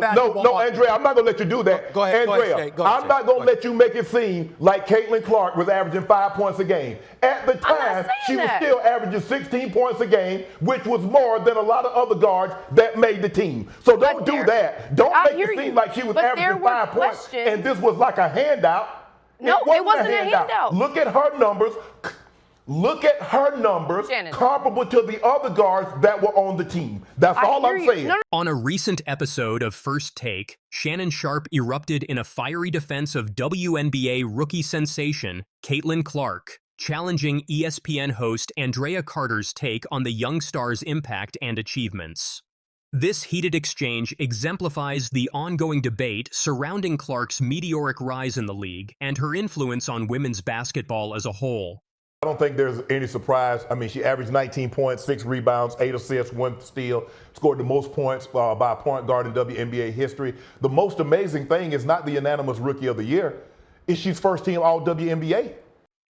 Andrea, I'm not going to let you do that. Go ahead, Andrea, Shay, I'm not going to let you make it seem like Caitlin Clark was averaging 5 points a game. At the time, she was still averaging 16 points a game, which was more than a lot of other guards that made the team. So don't do that. Don't make it seem like she was averaging 5 points and this was like a handout. No, it wasn't a handout. Look at her numbers. Look at her numbers comparable to the other guards that were on the team. That's all I'm saying. On a recent episode of First Take, Shannon Sharpe erupted in a fiery defense of WNBA rookie sensation Caitlin Clark, challenging ESPN host Andraya Carter's take on the young star's impact and achievements. This heated exchange exemplifies the ongoing debate surrounding Clark's meteoric rise in the league and her influence on women's basketball as a whole. I don't think there's any surprise. I mean, she averaged 19 points, 6 rebounds, 8 assists, 1 steal, scored the most points by a point guard in WNBA history. The most amazing thing is not the unanimous Rookie of the Year, it's she's first team All-WNBA.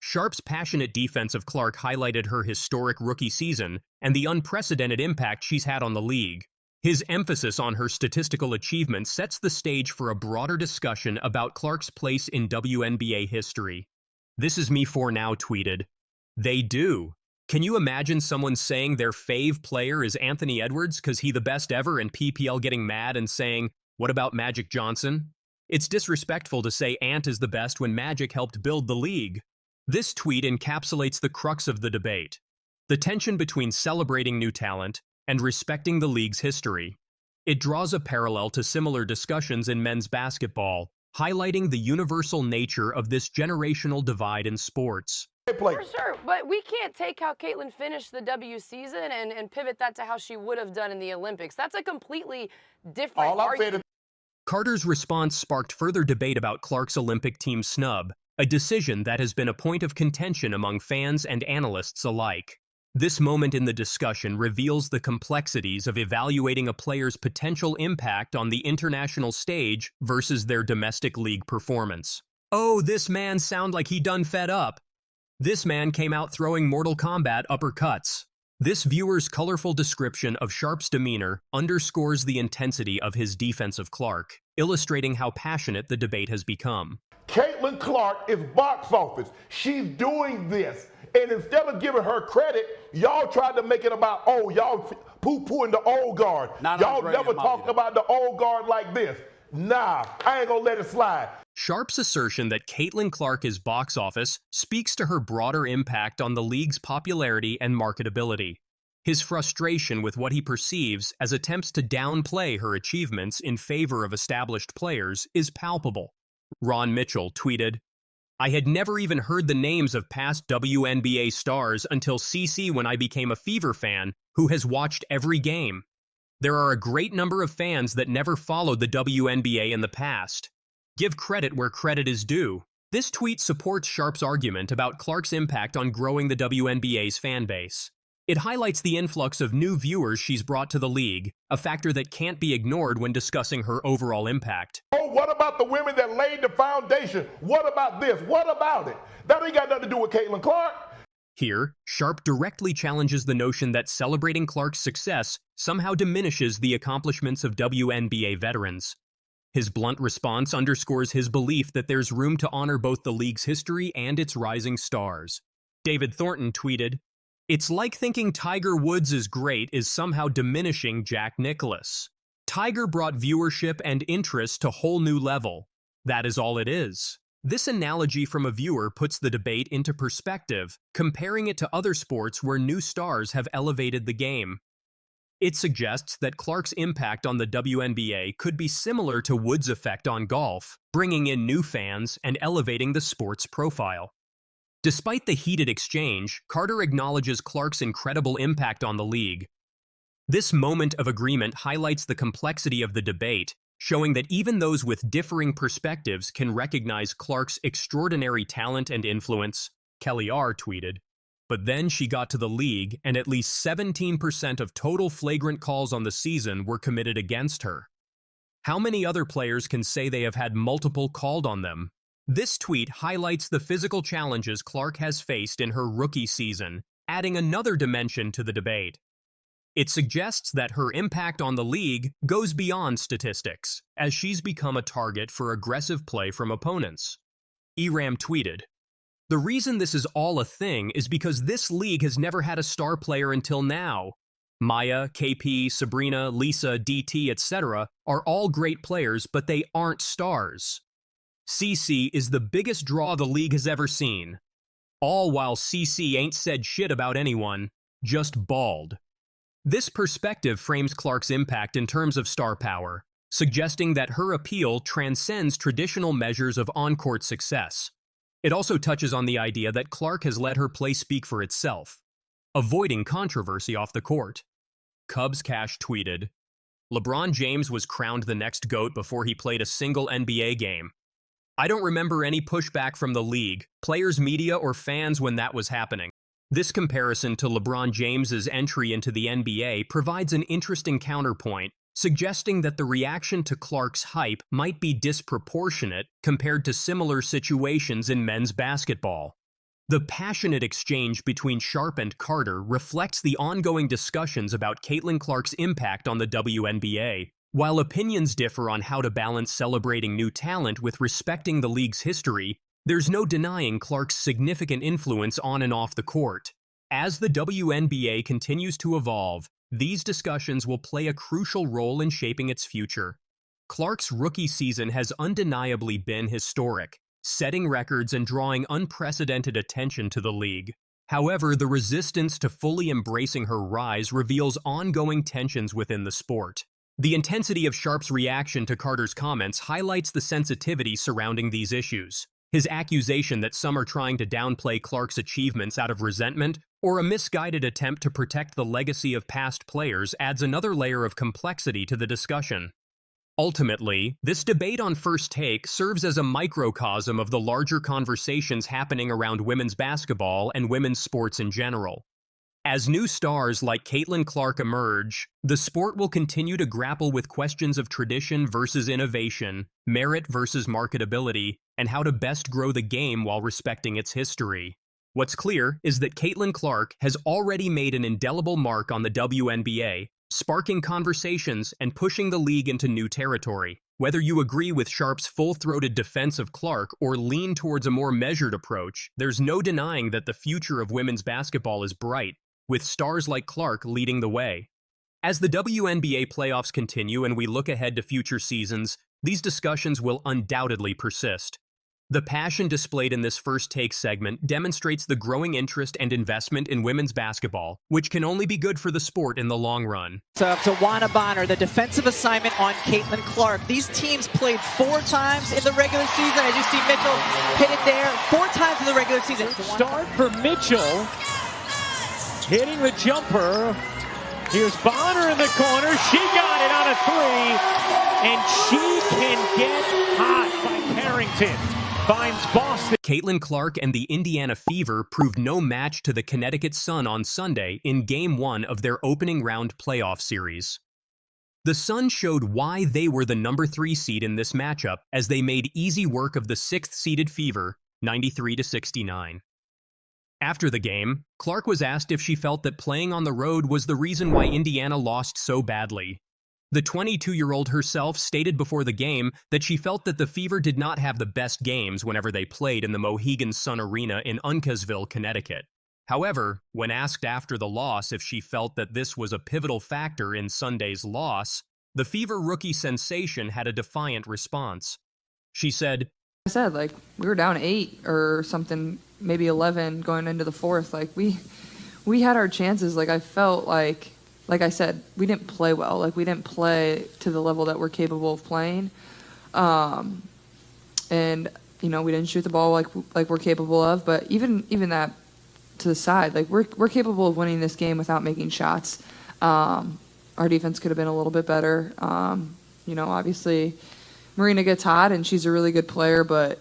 Sharpe's passionate defense of Clark highlighted her historic rookie season and the unprecedented impact she's had on the league. His emphasis on her statistical achievements sets the stage for a broader discussion about Clark's place in WNBA history. This Is Me For Now tweeted, "They do. Can you imagine someone saying their fave player is Anthony Edwards because he the best ever and PPL getting mad and saying, what about Magic Johnson? It's disrespectful to say Ant is the best when Magic helped build the league." This tweet encapsulates the crux of the debate, the tension between celebrating new talent and respecting the league's history. It draws a parallel to similar discussions in men's basketball, highlighting the universal nature of this generational divide in sports. For sure, but we can't take how Caitlin finished the W season and pivot that to how she would have done in the Olympics. That's a completely different argument. Carter's response sparked further debate about Clark's Olympic team snub, a decision that has been a point of contention among fans and analysts alike. This moment in the discussion reveals the complexities of evaluating a player's potential impact on the international stage versus their domestic league performance. Oh, this man sound like he done fed up. This man came out throwing Mortal Kombat uppercuts. This viewer's colorful description of Sharpe's demeanor underscores the intensity of his defense of Clark, illustrating how passionate the debate has become. Caitlin Clark is box office. She's doing this. And instead of giving her credit, y'all tried to make it about, oh, y'all poo-pooing the old guard. Y'all never talked about the old guard like this. Nah, I ain't gonna let it slide. Sharpe's assertion that Caitlin Clark is box office speaks to her broader impact on the league's popularity and marketability. His frustration with what he perceives as attempts to downplay her achievements in favor of established players is palpable. Ron Mitchell tweeted, "I had never even heard the names of past WNBA stars until CC when I became a Fever fan who has watched every game. There are a great number of fans that never followed the WNBA in the past. Give credit where credit is due." This tweet supports Sharpe's argument about Clark's impact on growing the WNBA's fan base. It highlights the influx of new viewers she's brought to the league, a factor that can't be ignored when discussing her overall impact. Oh, what about the women that laid the foundation? What about this? What about it? That ain't got nothing to do with Caitlin Clark. Here, Sharpe directly challenges the notion that celebrating Clark's success somehow diminishes the accomplishments of WNBA veterans. His blunt response underscores his belief that there's room to honor both the league's history and its rising stars. David Thornton tweeted, "It's like thinking Tiger Woods is great is somehow diminishing Jack Nicklaus. Tiger brought viewership and interest to whole new level. That is all it is." This analogy from a viewer puts the debate into perspective, comparing it to other sports where new stars have elevated the game. It suggests that Clark's impact on the WNBA could be similar to Woods' effect on golf, bringing in new fans and elevating the sport's profile. Despite the heated exchange, Carter acknowledges Clark's incredible impact on the league. This moment of agreement highlights the complexity of the debate, showing that even those with differing perspectives can recognize Clark's extraordinary talent and influence. Kelly R. tweeted, "But then she got to the league, and at least 17% of total flagrant calls on the season were committed against her. How many other players can say they have had multiple called on them?" This tweet highlights the physical challenges Clark has faced in her rookie season, adding another dimension to the debate. It suggests that her impact on the league goes beyond statistics, as she's become a target for aggressive play from opponents. Eram tweeted, "The reason this is all a thing is because this league has never had a star player until now. Maya, KP, Sabrina, Lisa, DT, etc. are all great players, but they aren't stars. CC is the biggest draw the league has ever seen. All while CC ain't said shit about anyone, just bald." This perspective frames Clark's impact in terms of star power, suggesting that her appeal transcends traditional measures of on-court success. It also touches on the idea that Clark has let her play speak for itself, avoiding controversy off the court. Cubs Cash tweeted, "LeBron James was crowned the next GOAT before he played a single NBA game. I don't remember any pushback from the league, players, media, or fans when that was happening." This comparison to LeBron James's entry into the NBA provides an interesting counterpoint, suggesting that the reaction to Clark's hype might be disproportionate compared to similar situations in men's basketball. The passionate exchange between Sharpe and Carter reflects the ongoing discussions about Caitlin Clark's impact on the WNBA. While opinions differ on how to balance celebrating new talent with respecting the league's history, there's no denying Clark's significant influence on and off the court. As the WNBA continues to evolve, these discussions will play a crucial role in shaping its future. Clark's rookie season has undeniably been historic, setting records and drawing unprecedented attention to the league. However, the resistance to fully embracing her rise reveals ongoing tensions within the sport. The intensity of Sharpe's reaction to Carter's comments highlights the sensitivity surrounding these issues. His accusation that some are trying to downplay Clark's achievements out of resentment or a misguided attempt to protect the legacy of past players adds another layer of complexity to the discussion. Ultimately, this debate on First Take serves as a microcosm of the larger conversations happening around women's basketball and women's sports in general. As new stars like Caitlin Clark emerge, the sport will continue to grapple with questions of tradition versus innovation, merit versus marketability, and how to best grow the game while respecting its history. What's clear is that Caitlin Clark has already made an indelible mark on the WNBA, sparking conversations and pushing the league into new territory. Whether you agree with Sharpe's full-throated defense of Clark or lean towards a more measured approach, there's no denying that the future of women's basketball is bright, with stars like Clark leading the way. As the WNBA playoffs continue and we look ahead to future seasons, these discussions will undoubtedly persist. The passion displayed in this First Take segment demonstrates the growing interest and investment in women's basketball, which can only be good for the sport in the long run. So to Juana Bonner, the defensive assignment on Caitlin Clark. These teams played 4 times in the regular season. As you see Mitchell hit it there 4 times in the regular season. Start for Mitchell. Hitting the jumper. Here's Bonner in the corner. She got it on a 3. And she can get hot by Carrington. Finds Boston. Caitlin Clark and the Indiana Fever proved no match to the Connecticut Sun on Sunday in Game 1 of their opening round playoff series. The Sun showed why they were the number 3 seed in this matchup as they made easy work of the 6th-seeded Fever, 93-69. After the game, Clark was asked if she felt that playing on the road was the reason why Indiana lost so badly. The 22-year-old herself stated before the game that she felt that the Fever did not have the best games whenever they played in the Mohegan Sun Arena in Uncasville, Connecticut. However, when asked after the loss if she felt that this was a pivotal factor in Sunday's loss, the Fever rookie sensation had a defiant response. She said, we were down 8 or something, maybe 11 going into the 4th. We had our chances. I felt like I said, we didn't play well. We didn't play to the level that we're capable of playing. And, we didn't shoot the ball like we're capable of. But even that to the side, we're capable of winning this game without making shots. Our defense could have been a little bit better. Obviously Marina gets hot and she's a really good player, but,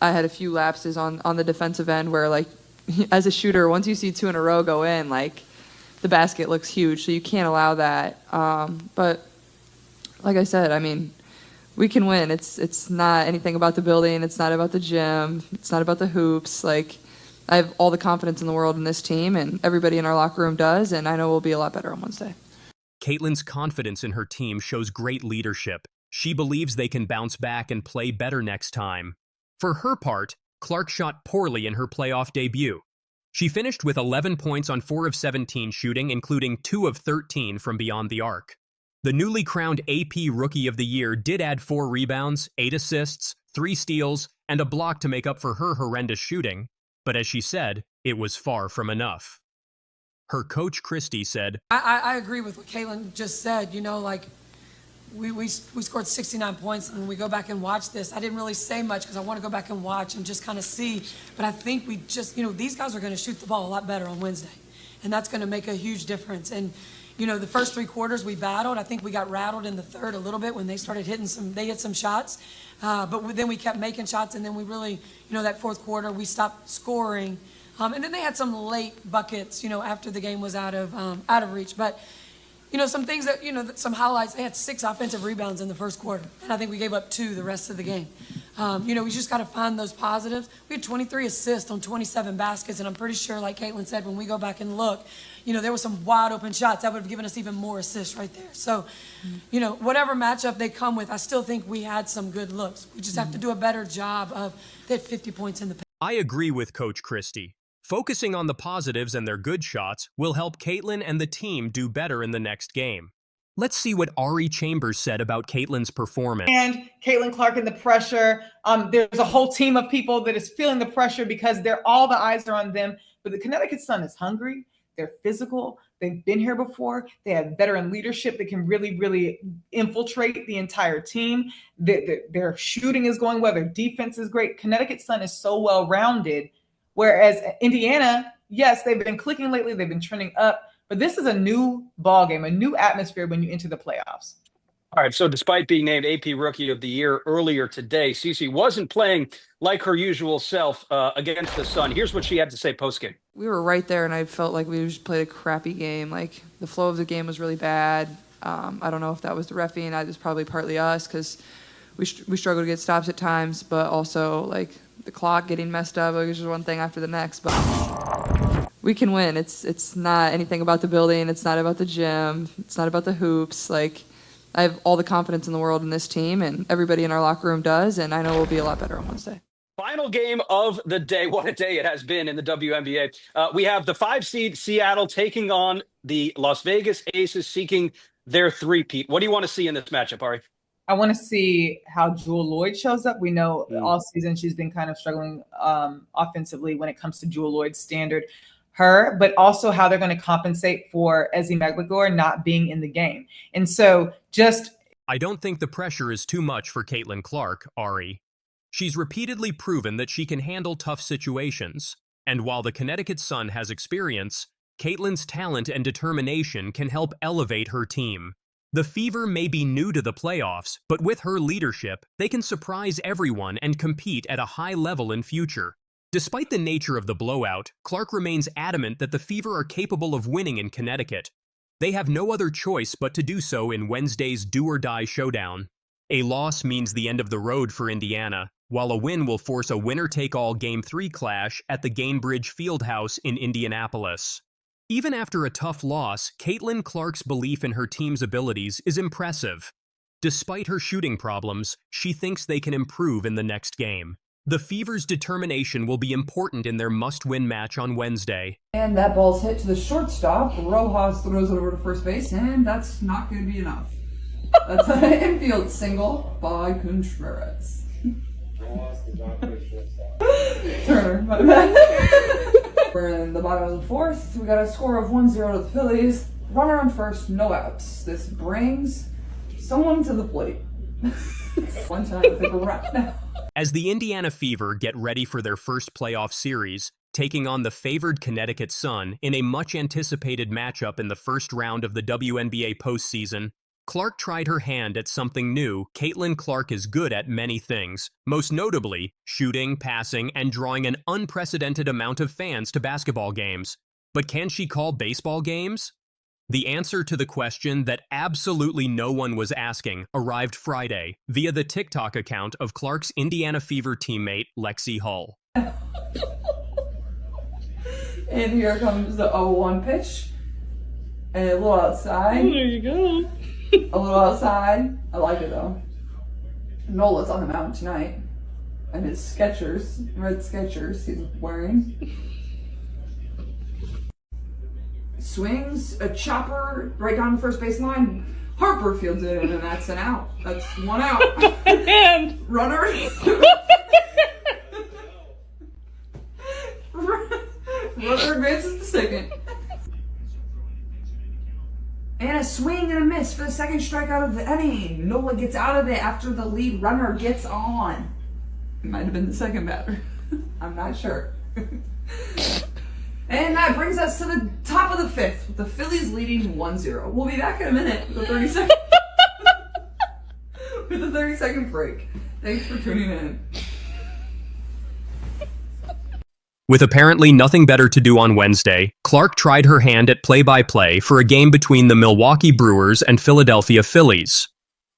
I had a few lapses on the defensive end where, as a shooter, once you see 2 in a row go in, the basket looks huge, so you can't allow that. But like I said, we can win. It's not anything about the building. It's not about the gym. It's not about the hoops. I have all the confidence in the world in this team, and everybody in our locker room does, and I know we'll be a lot better on Wednesday. Caitlin's confidence in her team shows great leadership. She believes they can bounce back and play better next time. For her part, Clark shot poorly in her playoff debut. She finished with 11 points on 4 of 17 shooting, including 2 of 13 from beyond the arc. The newly crowned AP Rookie of the Year did add 4 rebounds, 8 assists, 3 steals, and a block to make up for her horrendous shooting, but as she said, it was far from enough. Her coach, Christy, said, I agree with what Caitlin just said. You know, like, we scored 69 points, and when we go back and watch this, I didn't really say much because I want to go back and watch and just kind of see, but I think we just, you know, these guys are going to shoot the ball a lot better on Wednesday, and that's going to make a huge difference. And, you know, the first 3 quarters we battled. I think we got rattled in the third a little bit when they started hitting they hit some shots, but then we kept making shots, and then we really, you know, that fourth quarter, we stopped scoring. And then they had some late buckets, you know, after the game was out of reach. But, you know, some things that, you know, some highlights, they had 6 offensive rebounds in the first quarter. And I think we gave up 2 the rest of the game. You know, we just got to find those positives. We had 23 assists on 27 baskets. And I'm pretty sure, like Caitlin said, when we go back and look, you know, there were some wide open shots that would have given us even more assists right there. So, you know, whatever matchup they come with, I still think we had some good looks. We just have to do a better job of that 50 points in the paint. I agree with Coach Christy. Focusing on the positives and their good shots will help Caitlin and the team do better in the next game. Let's see what Ari Chambers said about Caitlin's performance. And Caitlin Clark and the pressure. There's a whole team of people that is feeling the pressure because all the eyes are on them. But the Connecticut Sun is hungry. They're physical. They've been here before. They have veteran leadership that can really, really infiltrate the entire team. Their shooting is going well. Their defense is great. Connecticut Sun is so well-rounded. Whereas Indiana, yes, they've been clicking lately. They've been trending up. But this is a new ball game, a new atmosphere when you enter the playoffs. All right, so despite being named AP Rookie of the Year earlier today, Cece wasn't playing like her usual self against the Sun. Here's what she had to say post-game. We were right there, and I felt like we just played a crappy game. Like, the flow of the game was really bad. I don't know if that was the referee, and that was probably partly us because we struggled to get stops at times, but also, like, the clock getting messed up. It was just one thing after the next, but we can win. It's not anything about the building. It's not about the gym. It's not about the hoops. Like, I have all the confidence in the world in this team, and everybody in our locker room does, and I know we'll be a lot better on Wednesday. Final game of the day. What a day it has been in the WNBA. We have the 5 seed Seattle taking on the Las Vegas Aces, seeking their three-peat. What do you want to see in this matchup, Ari? I want to see how Jewel Lloyd shows up. We know all season she's been kind of struggling offensively when it comes to Jewel Lloyd's standard. But also how they're going to compensate for Ezi Magbegor not being in the game. And so I don't think the pressure is too much for Caitlin Clark, Ari. She's repeatedly proven that she can handle tough situations. And while the Connecticut Sun has experience, Caitlin's talent and determination can help elevate her team. The Fever may be new to the playoffs, but with her leadership, they can surprise everyone and compete at a high level in future. Despite the nature of the blowout, Clark remains adamant that the Fever are capable of winning in Connecticut. They have no other choice but to do so in Wednesday's do-or-die showdown. A loss means the end of the road for Indiana, while a win will force a winner-take-all Game 3 clash at the Gainbridge Fieldhouse in Indianapolis. Even after a tough loss, Caitlin Clark's belief in her team's abilities is impressive. Despite her shooting problems, she thinks they can improve in the next game. The Fever's determination will be important in their must-win match on Wednesday. And that ball's hit to the shortstop. Rojas throws it over to first base, and that's not going to be enough. That's an infield single by Contreras. Turner, my bad. We're in the bottom of the fourth. We got a score of 1-0 to the Phillies. Runner on first, no outs. This brings someone to the plate. One time, I think we're right now. As the Indiana Fever get ready for their first playoff series, taking on the favored Connecticut Sun in a much-anticipated matchup in the first round of the WNBA postseason, Clark tried her hand at something new. Caitlin Clark is good at many things, most notably shooting, passing, and drawing an unprecedented amount of fans to basketball games. But can she call baseball games? The answer to the question that absolutely no one was asking arrived Friday via the TikTok account of Clark's Indiana Fever teammate, Lexi Hull. And here comes the 0-1 pitch. And a little outside. There you go. A little outside. I like it though. Nola's on the mound tonight. And his Skechers, red Skechers he's wearing. Swings a chopper right down the first baseline. Harper fields it in, and that's an out. That's one out. And Runner. Runner advances to second. And a swing and a miss for the second strikeout of the inning. Nola gets out of it after the lead runner gets on. It might have been the second batter. I'm not sure. And that brings us to the top of the fifth, with the Phillies leading 1-0. We'll be back in a minute with a 30-second break. Thanks for tuning in. With apparently nothing better to do on Wednesday, Clark tried her hand at play-by-play for a game between the Milwaukee Brewers and Philadelphia Phillies.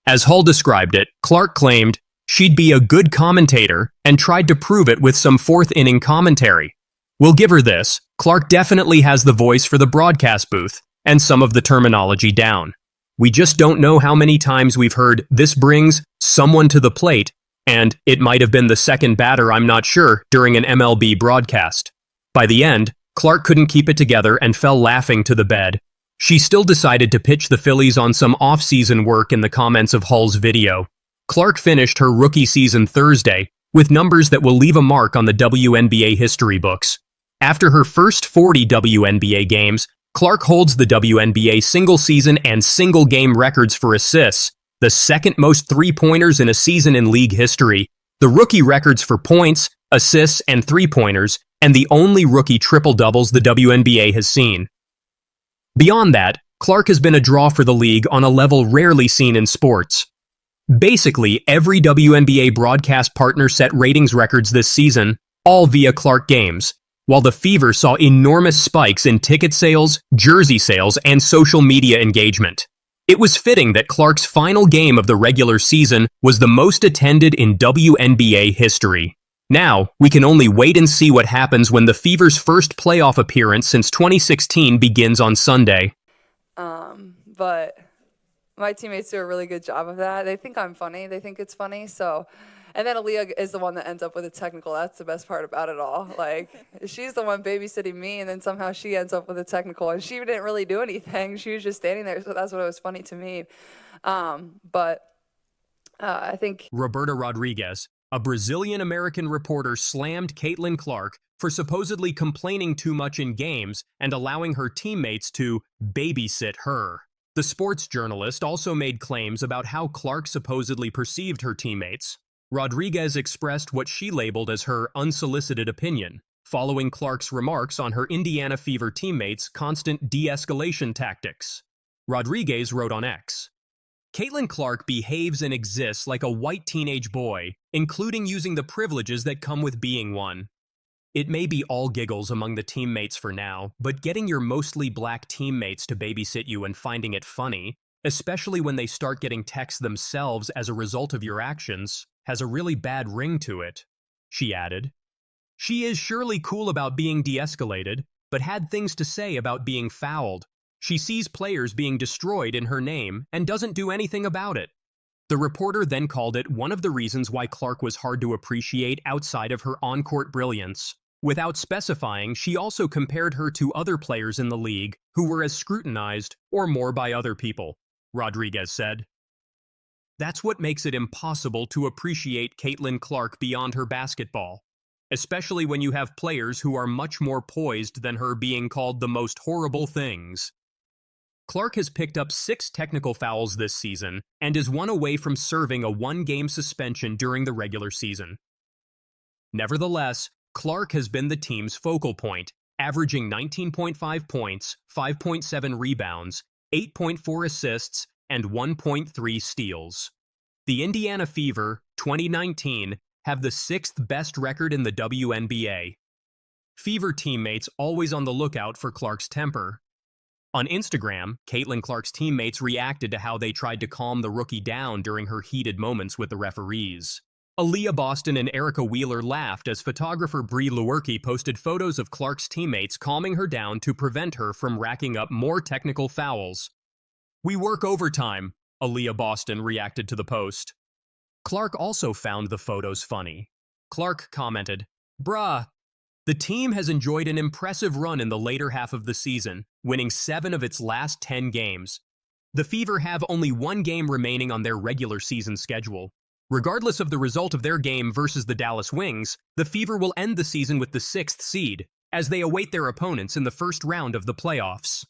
As Hull described it, Clark claimed she'd be a good commentator and tried to prove it with some fourth-inning commentary. We'll give her this. Clark definitely has the voice for the broadcast booth and some of the terminology down. We just don't know how many times we've heard "this brings someone to the plate" and "it might have been the second batter, I'm not sure" during an MLB broadcast. By the end, Clark couldn't keep it together and fell laughing to the bed. She still decided to pitch the Phillies on some off-season work in the comments of Hull's video. Clark finished her rookie season Thursday with numbers that will leave a mark on the WNBA history books. After her first 40 WNBA games, Clark holds the WNBA single-season and single-game records for assists, the second most three-pointers in a season in league history, the rookie records for points, assists, and three-pointers, and the only rookie triple-doubles the WNBA has seen. Beyond that, Clark has been a draw for the league on a level rarely seen in sports. Basically, every WNBA broadcast partner set ratings records this season, all via Clark games, while the Fever saw enormous spikes in ticket sales, jersey sales, and social media engagement. It was fitting that Clark's final game of the regular season was the most attended in WNBA history. Now, we can only wait and see what happens when the Fever's first playoff appearance since 2016 begins on Sunday. But my teammates do a really good job of that. They think I'm funny. They think it's funny, so... And then Aaliyah is the one that ends up with a technical. That's the best part about it all. Like, she's the one babysitting me, and then somehow she ends up with a technical. And she didn't really do anything. She was just standing there, so that's what was funny to me. But I think... Roberta Rodriguez, a Brazilian-American reporter, slammed Caitlin Clark for supposedly complaining too much in games and allowing her teammates to babysit her. The sports journalist also made claims about how Clark supposedly perceived her teammates. Rodriguez expressed what she labeled as her unsolicited opinion, following Clark's remarks on her Indiana Fever teammates' constant de-escalation tactics. Rodriguez wrote on X, "Caitlin Clark behaves and exists like a white teenage boy, including using the privileges that come with being one. It may be all giggles among the teammates for now, but getting your mostly black teammates to babysit you and finding it funny, especially when they start getting texts themselves as a result of your actions, has a really bad ring to it," she added. She is surely cool about being de-escalated, but had things to say about being fouled. She sees players being destroyed in her name and doesn't do anything about it. The reporter then called it one of the reasons why Clark was hard to appreciate outside of her on-court brilliance. Without specifying, she also compared her to other players in the league who were as scrutinized or more by other people, Rodriguez said. That's what makes it impossible to appreciate Caitlin Clark beyond her basketball, especially when you have players who are much more poised than her being called the most horrible things. Clark has picked up 6 technical fouls this season and is one away from serving a 1-game suspension during the regular season. Nevertheless, Clark has been the team's focal point, averaging 19.5 points, 5.7 rebounds, 8.4 assists, and 1.3 steals. The Indiana Fever, 2019, have the 6th best record in the WNBA. Fever teammates always on the lookout for Clark's temper. On Instagram, Caitlin Clark's teammates reacted to how they tried to calm the rookie down during her heated moments with the referees. Aaliyah Boston and Erica Wheeler laughed as photographer Bree Lewerke posted photos of Clark's teammates calming her down to prevent her from racking up more technical fouls. "We work overtime," Aaliyah Boston reacted to the post. Clark also found the photos funny. Clark commented, "Bruh, the team has enjoyed an impressive run in the later half of the season, winning 7 of its last 10 games. The Fever have only 1 game remaining on their regular season schedule. Regardless of the result of their game versus the Dallas Wings, the Fever will end the season with the 6th seed, as they await their opponents in the first round of the playoffs."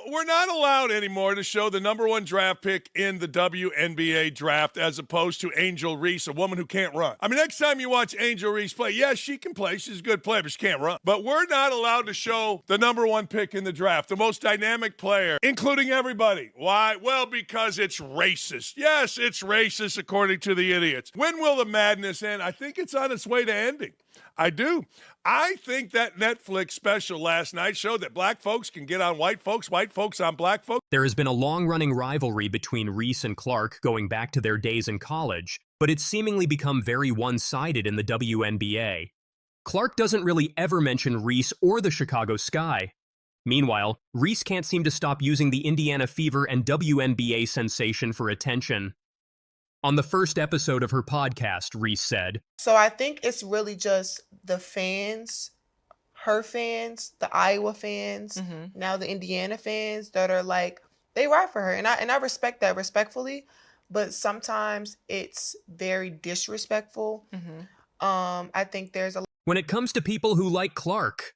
We're not allowed anymore to show the #1 draft pick in the WNBA draft as opposed to Angel Reese, a woman who can't run. I mean, next time you watch Angel Reese play, yes, she can play. She's a good player, but she can't run. But we're not allowed to show the #1 pick in the draft, the most dynamic player, including everybody. Why? Well, because it's racist. Yes, it's racist according to the idiots. When will the madness end? I think it's on its way to ending. I do. I think that Netflix special last night showed that black folks can get on white folks on black folks. There has been a long-running rivalry between Reese and Clark going back to their days in college, but it's seemingly become very one-sided in the WNBA. Clark doesn't really ever mention Reese or the Chicago Sky. Meanwhile, Reese can't seem to stop using the Indiana Fever and WNBA sensation for attention. On the first episode of her podcast, Reese said, "So I think it's really just the fans, her fans, the Iowa fans, now the Indiana fans that are like, they ride for her. And I respect that respectfully, but sometimes it's very disrespectful. I think there's a... When it comes to people who like Clark.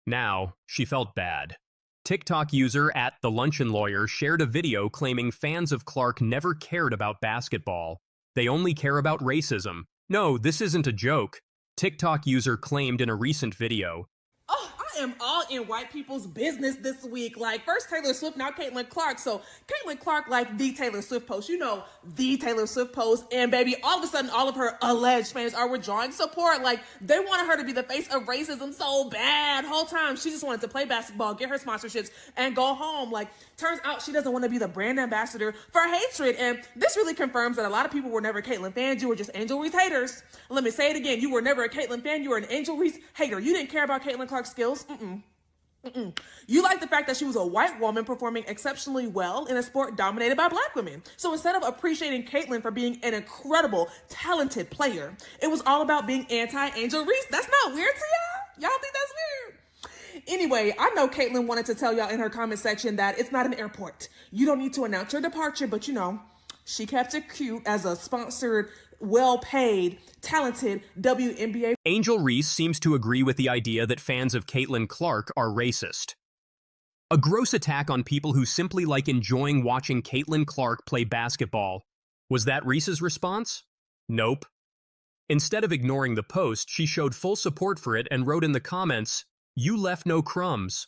Now, she felt bad. TikTok user @TheLunctionLawyer shared a video claiming fans of Clark never cared about basketball. They only care about racism. No, this isn't a joke. TikTok user claimed in a recent video, "Oh, I am all in white people's business this week. Like, first Taylor Swift, now Caitlin Clark. So Caitlin Clark, like the Taylor Swift post, you know, the Taylor Swift post. And baby, all of a sudden, all of her alleged fans are withdrawing support. Like, they wanted her to be the face of racism so bad. Whole time, she just wanted to play basketball, get her sponsorships, and go home. Like, turns out she doesn't want to be the brand ambassador for hatred. And this really confirms that a lot of people were never Caitlin fans. You were just Angel Reese haters. Let me say it again. You were never a Caitlin fan. You were an Angel Reese hater. You didn't care about Caitlin Clark's skills. You like the fact that she was a white woman performing exceptionally well in a sport dominated by black women. So instead of appreciating Caitlin for being an incredible, talented player, it was all about being anti-Angel Reese. That's not weird to y'all? Y'all think that's weird? Anyway, I know Caitlin wanted to tell y'all in her comment section that it's not an airport. You don't need to announce your departure, but you know, she kept it cute as a sponsored, well-paid, talented WNBA. Angel Reese seems to agree with the idea that fans of Caitlin Clark are racist. A gross attack on people who simply like enjoying watching Caitlin Clark play basketball. Was that Reese's response? Nope. Instead of ignoring the post, she showed full support for it and wrote in the comments, "You left no crumbs."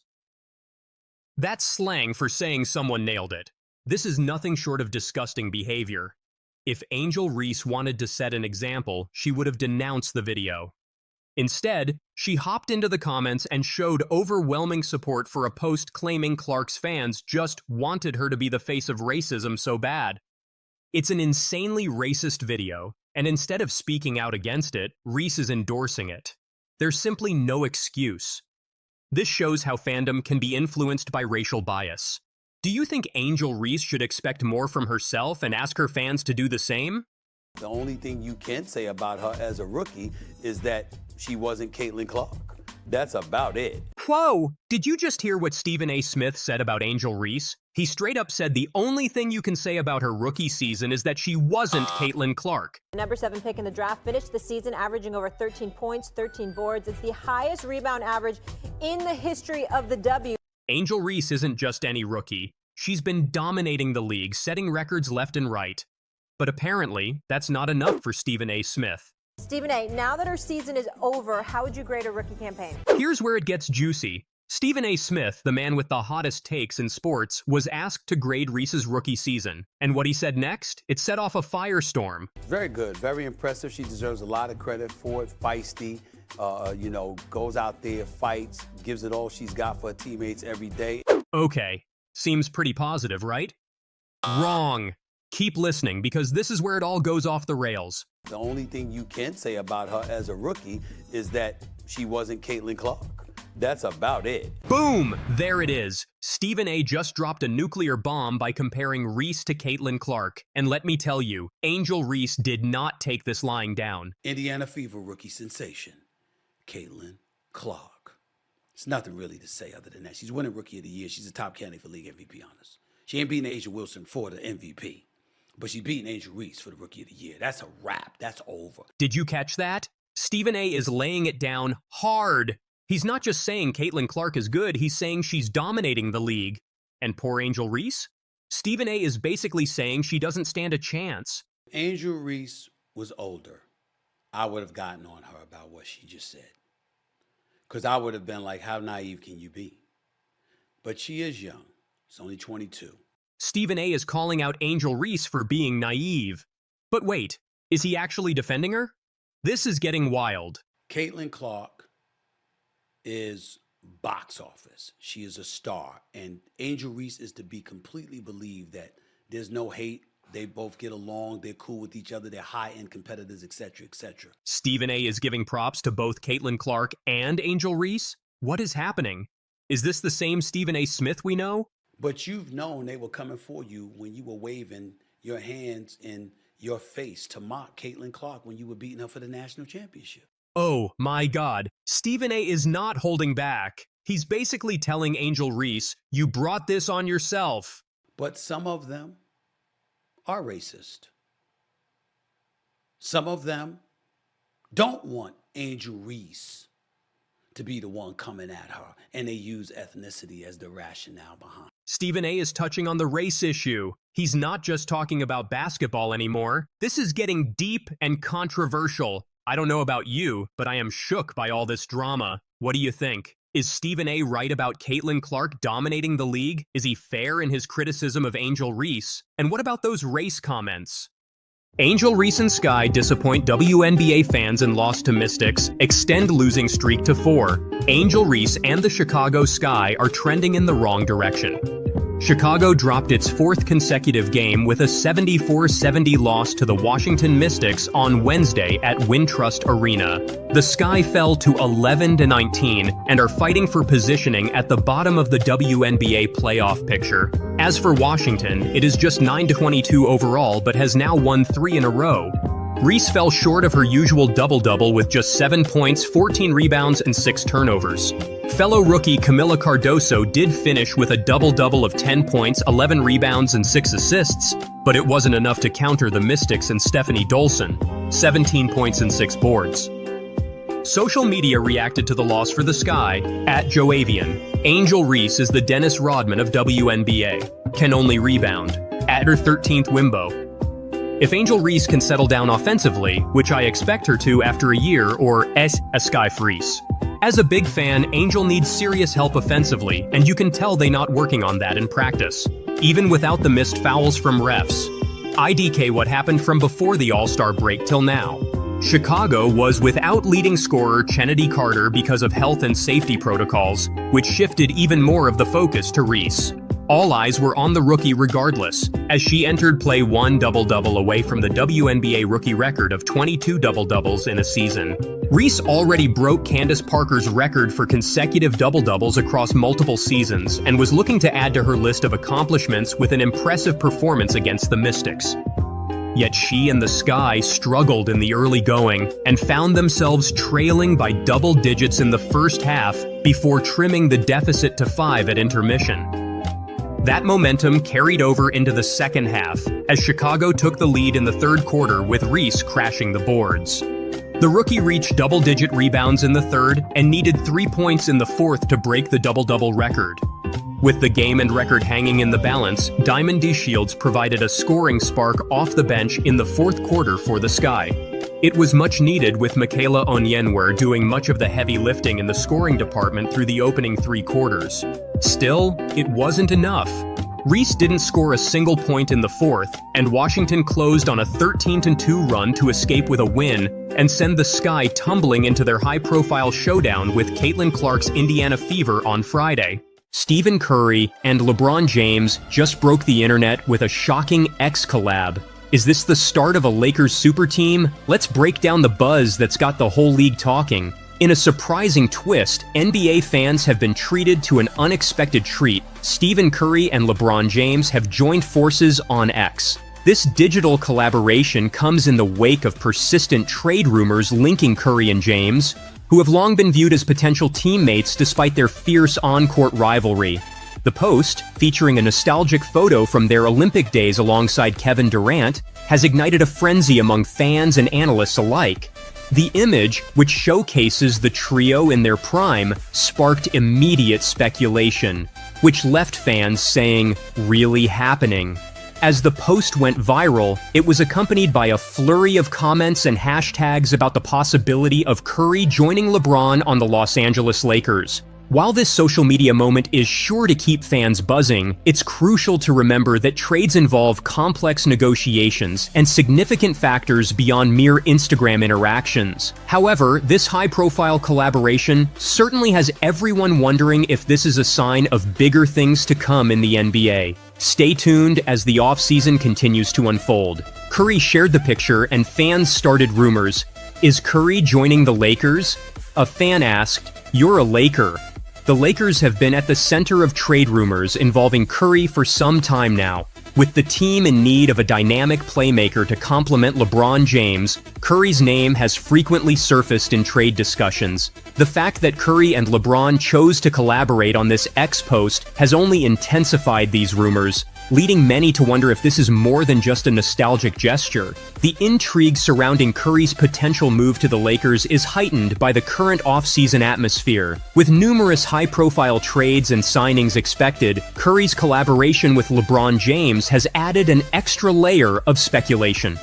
That's slang for saying someone nailed it. This is nothing short of disgusting behavior. If Angel Reese wanted to set an example, she would have denounced the video. Instead, she hopped into the comments and showed overwhelming support for a post claiming Clark's fans just wanted her to be the face of racism so bad. It's an insanely racist video, and instead of speaking out against it, Reese is endorsing it. There's simply no excuse. This shows how fandom can be influenced by racial bias. Do you think Angel Reese should expect more from herself and ask her fans to do the same? The only thing you can say about her as a rookie is that she wasn't Caitlin Clark. That's about it. Whoa! Did you just hear what Stephen A. Smith said about Angel Reese? He straight up said the only thing you can say about her rookie season is that she wasn't Caitlin Clark. The number 7 pick in the draft finished the season averaging over 13 points, 13 boards. It's the highest rebound average in the history of the W. Angel Reese isn't just any rookie. She's been dominating the league, setting records left and right. But apparently, that's not enough for Stephen A. Smith. Stephen A., now that her season is over, how would you grade her rookie campaign? Here's where it gets juicy. Stephen A. Smith, the man with the hottest takes in sports, was asked to grade Reese's rookie season. And what he said next? It set off a firestorm. Very good, very impressive. She deserves a lot of credit for it. Feisty, goes out there, fights, gives it all she's got for her teammates every day. Okay, seems pretty positive, right? Wrong. Keep listening because this is where it all goes off the rails. The only thing you can say about her as a rookie is that she wasn't Caitlin Clark. That's about it. Boom! There it is. Stephen A just dropped a nuclear bomb by comparing Reese to Caitlin Clark. And let me tell you, Angel Reese did not take this lying down. Indiana Fever rookie sensation, Caitlin Clark. It's nothing really to say other than that. She's winning Rookie of the Year. She's a top candidate for league MVP honors. She ain't beating Asia Wilson for the MVP, but she's beating Angel Reese for the Rookie of the Year. That's a wrap. That's over. Did you catch that? Stephen A is laying it down hard. He's not just saying Caitlin Clark is good, he's saying she's dominating the league. And poor Angel Reese? Stephen A is basically saying she doesn't stand a chance. Angel Reese was older. I would have gotten on her about what she just said. Because I would have been like, how naive can you be? But she is young. She's only 22. Stephen A is calling out Angel Reese for being naive. But wait, is he actually defending her? This is getting wild. Caitlin Clark is box office. She is a star. And Angel Reese is to be completely believed that there's no hate. They both get along. They're cool with each other. They're high-end competitors, etc., etc. Stephen A is giving props to both Caitlin Clark and Angel Reese? What is happening? Is this the same Stephen A Smith we know? But you've known they were coming for you when you were waving your hands in your face to mock Caitlin Clark when you were beating her for the national championship. Oh my God, Stephen A is not holding back. He's basically telling Angel Reese, you brought this on yourself. But some of them are racist. Some of them don't want Angel Reese to be the one coming at her, and they use ethnicity as the rationale behind. Stephen A is touching on the race issue. He's not just talking about basketball anymore. This is getting deep and controversial. I don't know about you, but I am shook by all this drama. What do you think? Is Stephen A right about Caitlin Clark dominating the league? Is he fair in his criticism of Angel Reese? And what about those race comments? Angel Reese and Sky disappoint WNBA fans and loss to Mystics, extend losing streak to 4. Angel Reese and the Chicago Sky are trending in the wrong direction. Chicago dropped its 4th consecutive game with a 74-70 loss to the Washington Mystics on Wednesday at Wintrust Arena. The Sky fell to 11-19 and are fighting for positioning at the bottom of the WNBA playoff picture. As for Washington, it is just 9-22 overall but has now won 3 in a row. Reese fell short of her usual double-double with just 7 points, 14 rebounds, and 6 turnovers. Fellow rookie Camila Cardoso did finish with a double-double of 10 points, 11 rebounds, and 6 assists, but it wasn't enough to counter the Mystics and Stephanie Dolson, 17 points and 6 boards. Social media reacted to the loss for the Sky, at Joavian. Angel Reese is the Dennis Rodman of WNBA, can only rebound, at her 13th Wimbo. If Angel Reese can settle down offensively, which I expect her to after a year, or a Sky Reese. As a big fan, Angel needs serious help offensively, and you can tell they're not working on that in practice. Even without the missed fouls from refs. IDK what happened from before the All-Star break till now. Chicago was without leading scorer Andraya Carter because of health and safety protocols, which shifted even more of the focus to Reese. All eyes were on the rookie regardless, as she entered play 1 double-double away from the WNBA rookie record of 22 double-doubles in a season. Reese already broke Candace Parker's record for consecutive double-doubles across multiple seasons and was looking to add to her list of accomplishments with an impressive performance against the Mystics. Yet she and the Sky struggled in the early going and found themselves trailing by double digits in the first half before trimming the deficit to 5 at intermission. That momentum carried over into the second half, as Chicago took the lead in the third quarter with Reese crashing the boards. The rookie reached double-digit rebounds in the third and needed 3 points in the fourth to break the double-double record. With the game and record hanging in the balance, Diamond D. Shields provided a scoring spark off the bench in the fourth quarter for the Sky. It was much needed, with Michaela Onyenwere doing much of the heavy lifting in the scoring department through the opening 3 quarters. Still, it wasn't enough. Reese didn't score a single point in the fourth, and Washington closed on a 13-2 run to escape with a win and send the Sky tumbling into their high-profile showdown with Caitlin Clark's Indiana Fever on Friday. Stephen Curry and LeBron James just broke the internet with a shocking X collab. Is this the start of a Lakers super team? Let's break down the buzz that's got the whole league talking. In a surprising twist, NBA fans have been treated to an unexpected treat. Stephen Curry and LeBron James have joined forces on X. This digital collaboration comes in the wake of persistent trade rumors linking Curry and James, who have long been viewed as potential teammates despite their fierce on-court rivalry. The post, featuring a nostalgic photo from their Olympic days alongside Kevin Durant, has ignited a frenzy among fans and analysts alike. The image, which showcases the trio in their prime, sparked immediate speculation, which left fans saying, "Really happening?" As the post went viral, it was accompanied by a flurry of comments and hashtags about the possibility of Curry joining LeBron on the Los Angeles Lakers. While this social media moment is sure to keep fans buzzing, it's crucial to remember that trades involve complex negotiations and significant factors beyond mere Instagram interactions. However, this high-profile collaboration certainly has everyone wondering if this is a sign of bigger things to come in the NBA. Stay tuned as the offseason continues to unfold. Curry shared the picture and fans started rumors. Is Curry joining the Lakers? A fan asked, "You're a Laker." The Lakers have been at the center of trade rumors involving Curry for some time now. With the team in need of a dynamic playmaker to complement LeBron James, Curry's name has frequently surfaced in trade discussions. The fact that Curry and LeBron chose to collaborate on this X post has only intensified these rumors, leading many to wonder if this is more than just a nostalgic gesture. The intrigue surrounding Curry's potential move to the Lakers is heightened by the current offseason atmosphere. With numerous high-profile trades and signings expected, Curry's collaboration with LeBron James has added an extra layer of speculation.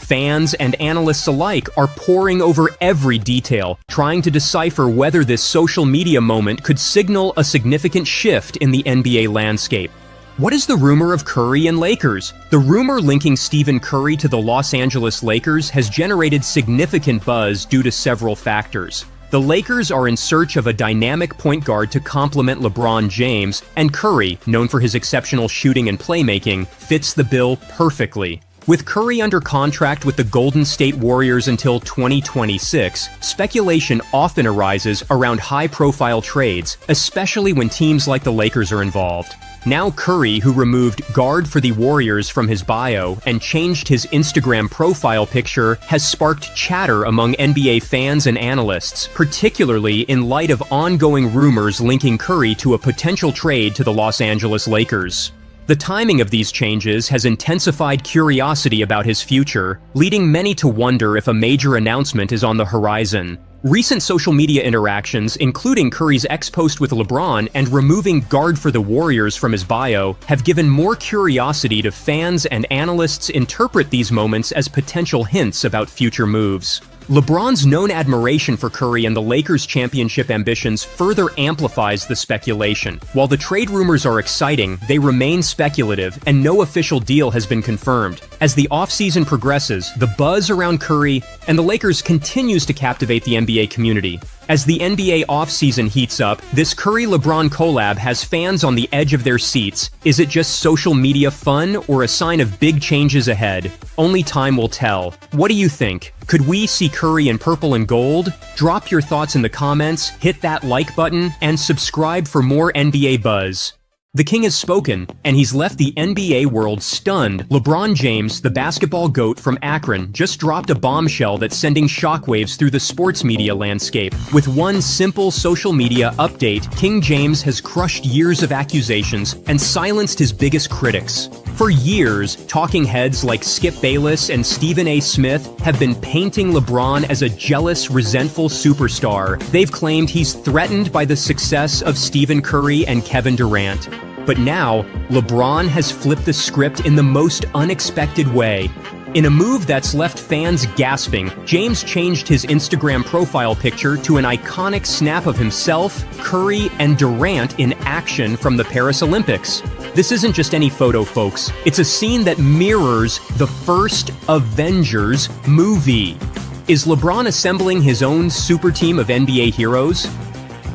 Fans and analysts alike are poring over every detail, trying to decipher whether this social media moment could signal a significant shift in the NBA landscape. What is the rumor of Curry and Lakers? The rumor linking Stephen Curry to the Los Angeles Lakers has generated significant buzz due to several factors. The Lakers are in search of a dynamic point guard to complement LeBron James, and Curry, known for his exceptional shooting and playmaking, fits the bill perfectly. With Curry under contract with the Golden State Warriors until 2026, speculation often arises around high-profile trades, especially when teams like the Lakers are involved. Now Curry, who removed "guard for the Warriors" from his bio and changed his Instagram profile picture, has sparked chatter among NBA fans and analysts, particularly in light of ongoing rumors linking Curry to a potential trade to the Los Angeles Lakers. The timing of these changes has intensified curiosity about his future, leading many to wonder if a major announcement is on the horizon. Recent social media interactions, including Curry's X-post with LeBron and removing "guard for the Warriors" from his bio, have given more curiosity to fans, and analysts interpret these moments as potential hints about future moves. LeBron's known admiration for Curry and the Lakers' championship ambitions further amplifies the speculation. While the trade rumors are exciting, they remain speculative, and no official deal has been confirmed. As the offseason progresses, the buzz around Curry and the Lakers continues to captivate the NBA community. As the NBA offseason heats up, this Curry-LeBron collab has fans on the edge of their seats. Is it just social media fun or a sign of big changes ahead? Only time will tell. What do you think? Could we see Curry in purple and gold? Drop your thoughts in the comments, hit that like button, and subscribe for more NBA buzz. The king has spoken, and he's left the NBA world stunned. LeBron James, the basketball GOAT from Akron, just dropped a bombshell that's sending shockwaves through the sports media landscape. With one simple social media update, King James has crushed years of accusations and silenced his biggest critics. For years, talking heads like Skip Bayless and Stephen A. Smith have been painting LeBron as a jealous, resentful superstar. They've claimed he's threatened by the success of Stephen Curry and Kevin Durant. But now, LeBron has flipped the script in the most unexpected way. In a move that's left fans gasping, James changed his Instagram profile picture to an iconic snap of himself, Curry, and Durant in action from the Paris Olympics. This isn't just any photo, folks. It's a scene that mirrors the first Avengers movie. Is LeBron assembling his own super team of NBA heroes?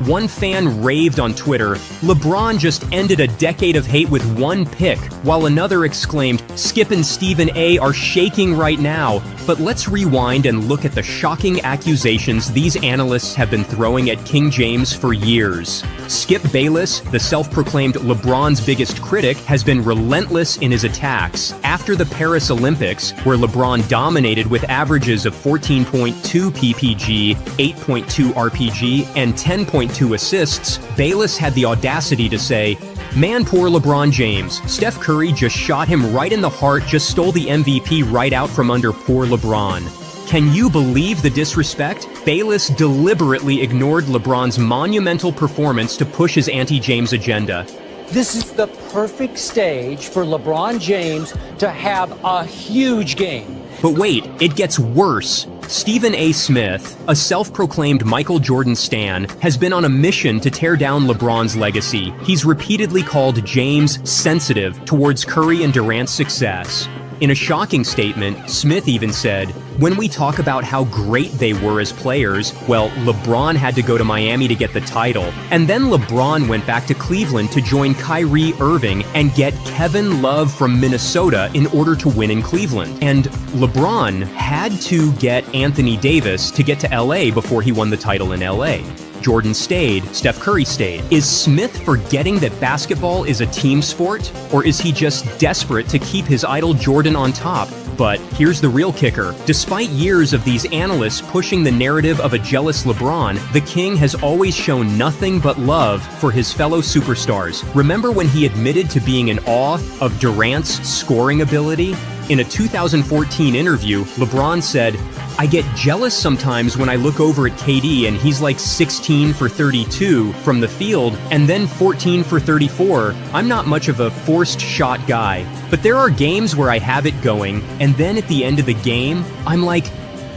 One fan raved on Twitter, "LeBron just ended a decade of hate with one pick," while another exclaimed, "Skip and Stephen A are shaking right now." But let's rewind and look at the shocking accusations these analysts have been throwing at King James for years. Skip Bayless, the self-proclaimed LeBron's biggest critic, has been relentless in his attacks. After the Paris Olympics, where LeBron dominated with averages of 14.2 PPG, 8.2 RPG, and 10.2 assists, Bayless had the audacity to say, "Man, poor LeBron James. Steph Curry just shot him right in the heart, just stole the MVP right out from under poor LeBron." Can you believe the disrespect? Bayless deliberately ignored LeBron's monumental performance to push his anti-James agenda. This is the perfect stage for LeBron James to have a huge game. But wait, it gets worse. Stephen A. Smith, a self-proclaimed Michael Jordan stan, has been on a mission to tear down LeBron's legacy. He's repeatedly called James sensitive towards Curry and Durant's success. In a shocking statement, Smith even said, "When we talk about how great they were as players, well, LeBron had to go to Miami to get the title. And then LeBron went back to Cleveland to join Kyrie Irving and get Kevin Love from Minnesota in order to win in Cleveland. And LeBron had to get Anthony Davis to get to LA before he won the title in LA. Jordan stayed, Steph Curry stayed. Is Smith forgetting that basketball is a team sport? Or is he just desperate to keep his idol Jordan on top? But here's the real kicker. Despite years of these analysts pushing the narrative of a jealous LeBron, the King has always shown nothing but love for his fellow superstars. Remember when he admitted to being in awe of Durant's scoring ability? In a 2014 interview, LeBron said, "I get jealous sometimes when I look over at KD and he's like 16 for 32 from the field and then 14 for 34. I'm not much of a forced shot guy. But there are games where I have it going, and then at the end of the game, I'm like,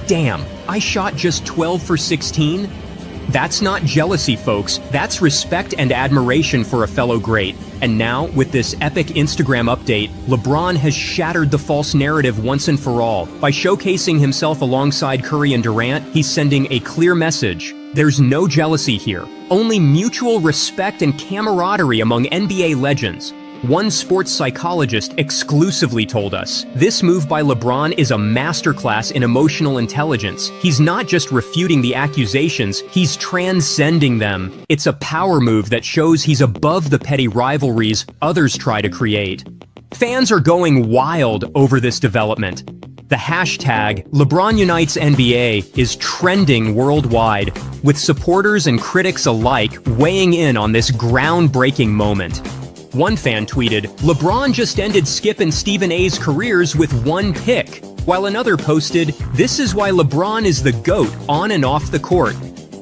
damn, I shot just 12 for 16? That's not jealousy, folks. That's respect and admiration for a fellow great. And now, with this epic Instagram update, LeBron has shattered the false narrative once and for all. By showcasing himself alongside Curry and Durant, he's sending a clear message. There's no jealousy here, only mutual respect and camaraderie among NBA legends. One sports psychologist exclusively told us, this move by LeBron is a masterclass in emotional intelligence. He's not just refuting the accusations, he's transcending them. It's a power move that shows he's above the petty rivalries others try to create. Fans are going wild over this development. The hashtag LeBronUnitesNBA is trending worldwide, with supporters and critics alike weighing in on this groundbreaking moment. One fan tweeted, "LeBron just ended Skip and Stephen A's careers with one pick," while another posted, "This is why LeBron is the GOAT on and off the court."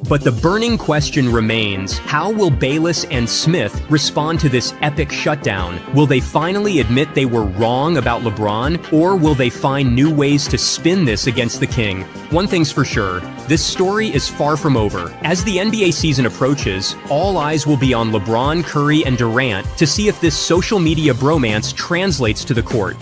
But the burning question remains, how will Bayless and Smith respond to this epic shutdown? Will they finally admit they were wrong about LeBron, or will they find new ways to spin this against the King? One thing's for sure, this story is far from over. As the NBA season approaches, all eyes will be on LeBron, Curry, and Durant to see if this social media bromance translates to the court.